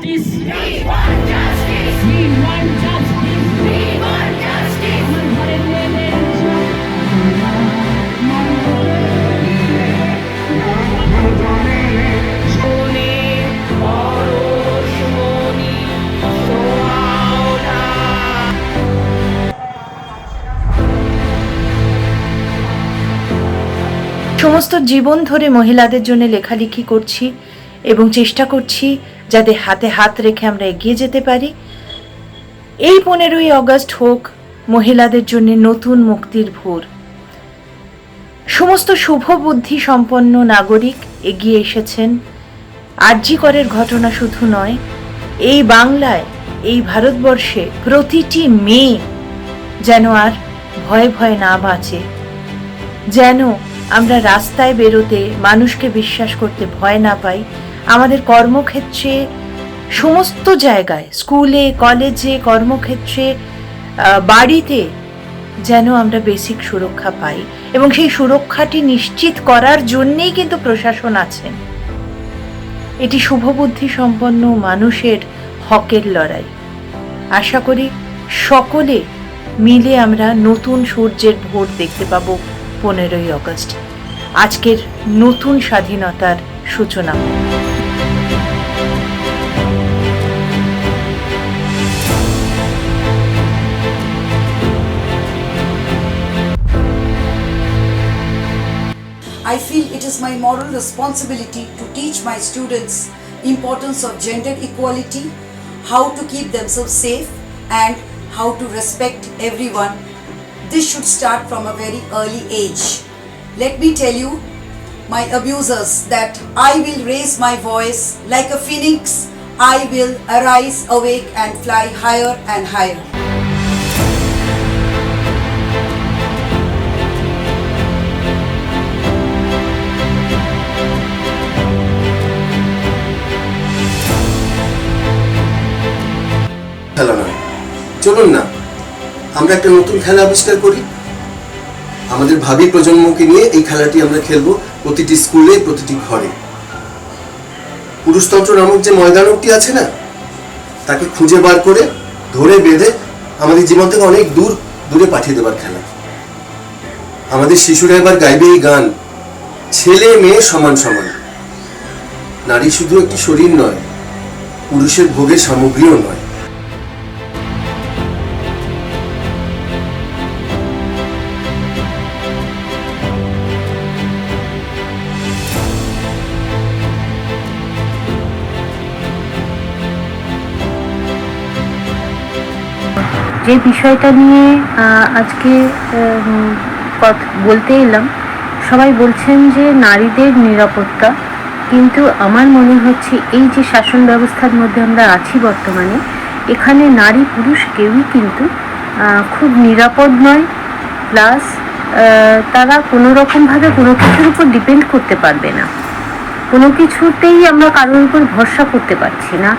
justice. We want justice. We want justice. We want justice. আমার ঘরের মেয়েদের শোনে পরশমণি সোহাওলা। সমস্ত জীবন ধরে মহিলাদের জন্য লেখালেখি করছি এবং চেষ্টা করছি যাতে হাতে হাত রেখে আমরা এগিয়ে যেতে পারি। এই 15ই অগস্ট হোক মহিলাদের জন্য নতুন মুক্তির ভোর। সমস্ত শুভ বুদ্ধি সম্পন্ন নাগরিক এগিয়ে এসেছেন। আরজি করের ঘটনা শুধু নয়, এই বাংলায়, এই ভারতবর্ষে প্রতিটি মেয়ে যেন আর ভয়ে ভয়ে না বাঁচে, যেন আমরা রাস্তায় বেরোতে মানুষকে বিশ্বাস করতে ভয় না পাই। আমাদের কর্মক্ষেত্রে, সমস্ত জায়গায়, স্কুলে, কলেজে, কর্মক্ষেত্রে, বাড়িতে যেন আমরা বেসিক সুরক্ষা পাই এবং সেই সুরক্ষাটি নিশ্চিত করার জন্যেই কিন্তু প্রশাসন আছেন। এটি শুভবুদ্ধি সম্পন্ন মানুষের হকের লড়াই। আশা করি সকলে মিলে আমরা নতুন সূর্যের ভোর দেখতে পাবো 15ই অগস্ট। আজকের নতুন স্বাধীনতার সূচনা। I feel it is my moral responsibility to teach my students importance of gender equality, how to keep themselves safe and how to respect everyone. This should start from a very early age. Let me tell you, my abusers, that I will raise my voice like a phoenix. I will arise, awake and fly higher and higher. খেলা নয়, চলুন না আমরা একটা নতুন খেলা আবিষ্কার করি। আমাদের ভাবি প্রজন্মকে নিয়ে এই খেলাটি আমরা খেলবো প্রতিটি স্কুলে, প্রতিটি ঘরে। পুরুষতন্ত্র নামক যে ময়দানটি আছে না, তাকে খুঁজে বার করে ধরে বেঁধে আমাদের জীবন থেকে অনেক দূরে পাঠিয়ে দেবার খেলা। আমাদের শিশুরা এবার গাইবে এই গান, ছেলে মেয়ে সমান সমান। নারী শুধু একটি শরীর নয়, পুরুষের ভোগের সামগ্রীও নয়। যে বিষয়টা নিয়ে আজকে বলতে এলাম, সবাই বলছেন যে নারীদের নিরাপত্তা, কিন্তু আমার মনে হচ্ছে এই যে শাসন ব্যবস্থার মধ্যে আমরা আছি বর্তমানে, এখানে নারী পুরুষ কেউই কিন্তু খুব নিরাপদ নয়। প্লাস তারা কোনো রকমভাবে কোনো কিছুর উপর ডিপেন্ড করতে পারবে না, কোনো কিছুতেই আমরা কারোর উপর ভরসা করতে পারছি না।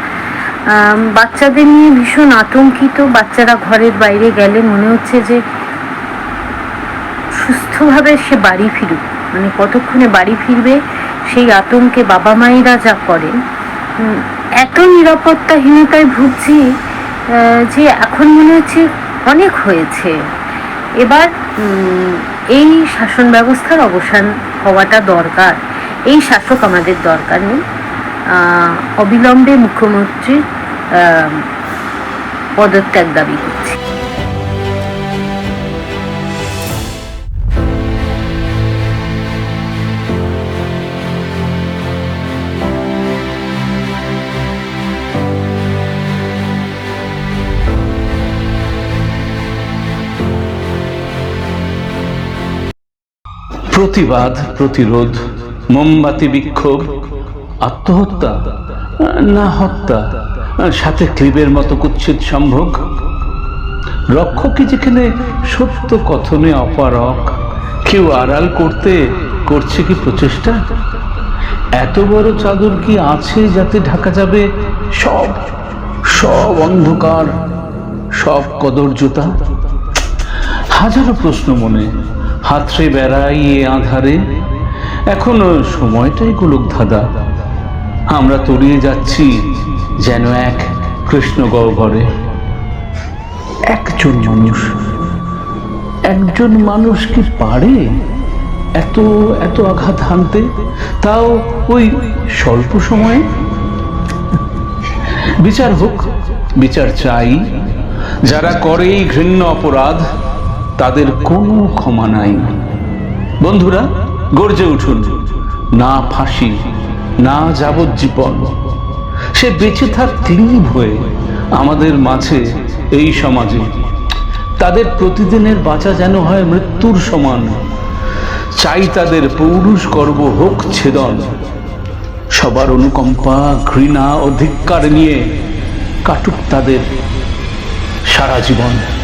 বাচ্চাদের নিয়ে ভীষণ আতঙ্কিত। বাচ্চারা ঘরের বাইরে গেলে মনে হচ্ছে যে সুস্থভাবে সে বাড়ি ফিরুক, মানে কতক্ষণে বাড়ি ফিরবে সেই আতঙ্কে বাবা মায়েরা যা করেন। এত নিরাপত্তাহীনতায় ভুগছি যে এখন মনে হচ্ছে অনেক হয়েছে। এবার এই শাসন ব্যবস্থার অবসান হওয়াটা দরকার। এই শাসক আমাদের দরকার নেই। অবিলম্বে মুখ্যমন্ত্রীর পদত্যাগ দাবি করছি। প্রতিবাদ, প্রতিরোধ, মোমবাতি বিক্ষোভ, আত্মহত্যা না হত্যা, সাথে ক্লিবের মতো কুৎসিত সম্ভোগ। রক্ষকই যেখানে সত্য কথনে অপারক, কেউ আড়াল করছে কি প্রচেষ্টা? এত বড় চাদর কি আছে যাতে ঢাকা যাবে সব সব অন্ধকার, সব কদর্যতা? হাজারো প্রশ্ন মনে হাতড়ে বেড়াই এ আধারে। এখন সময়টাই গোলক ধাঁধা। আমরা তলিয়ে যাচ্ছি যেন এক কৃষ্ণ গহ্বরে। একজন মানুষ কি পারে এত এত আঘাত হানতে, তাও ওই স্বল্প সময়ে? বিচার হোক, বিচার চাই। যারা করে এই ঘৃণ্য অপরাধ তাদের কোনো ক্ষমা নাই। বন্ধুরা, গর্জে উঠুন, না ফাঁসি, না যাবজ্জীবন। সে বেঁচে থাক ক্লিব হয়ে আমাদের মাঝে, এই সমাজে। তাদের প্রতিদিনের বাঁচা যেন হয় মৃত্যুর সমান। চাই তাদের পৌরুষ গর্ব হোক ছেদন। সবার অনুকম্পা, ঘৃণা ও ধিক্কার নিয়ে কাটুক তাদের সারা জীবন।